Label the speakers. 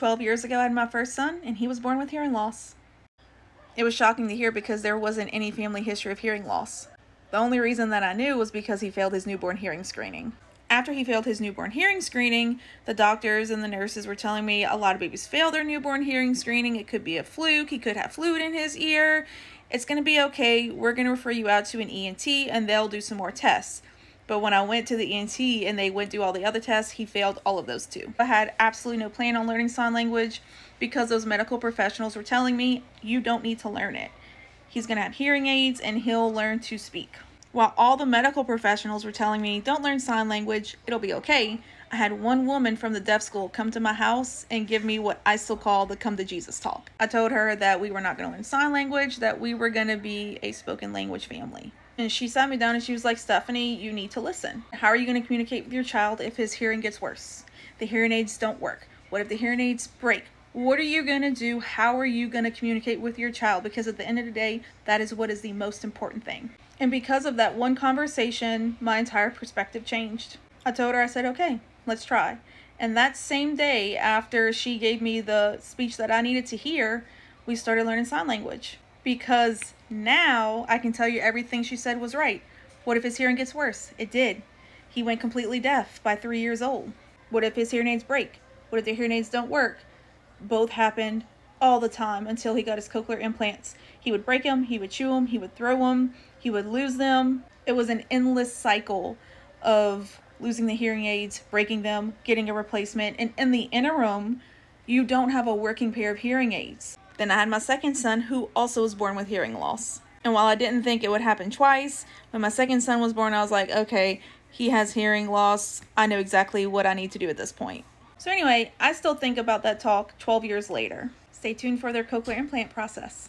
Speaker 1: 12 years ago I had my first son, and he was born with hearing loss. It was shocking to hear because there wasn't any family history of hearing loss. The only reason that I knew was because he failed his newborn hearing screening. After he failed his newborn hearing screening, the doctors and the nurses were telling me a lot of babies fail their newborn hearing screening. It could be a fluke. He could have fluid in his ear. It's going to be okay. We're going to refer you out to an ENT and they'll do some more tests. But when I went to the ENT and they went through all the other tests, he failed all of those too. I had absolutely no plan on learning sign language because those medical professionals were telling me, you don't need to learn it. He's going to have hearing aids and he'll learn to speak. While all the medical professionals were telling me, don't learn sign language, it'll be okay, I had one woman from the deaf school come to my house and give me what I still call the come to Jesus talk. I told her that we were not going to learn sign language, that we were going to be a spoken language family. And she sat me down and she was like, Stephanie, you need to listen. How are you going to communicate with your child if his hearing gets worse? The hearing aids don't work. What if the hearing aids break? What are you going to do? How are you going to communicate with your child? Because at the end of the day, that is what is the most important thing. And because of that one conversation, my entire perspective changed. I told her, I said, okay, let's try. And that same day after she gave me the speech that I needed to hear, we started learning sign language. Because now I can tell you everything she said was right. What if his hearing gets worse? It did. He went completely deaf by 3 years old. What if his hearing aids break? What if the hearing aids don't work? Both happened all the time until he got his cochlear implants. He would break them, he would chew them, he would throw them, he would lose them. It was an endless cycle of losing the hearing aids, breaking them, getting a replacement, and in the interim, you don't have a working pair of hearing aids. Then I had my second son who also was born with hearing loss. And while I didn't think it would happen twice, when my second son was born, I was like, okay, he has hearing loss. I know exactly what I need to do at this point. So anyway, I still think about that talk 12 years later. Stay tuned for their cochlear implant process.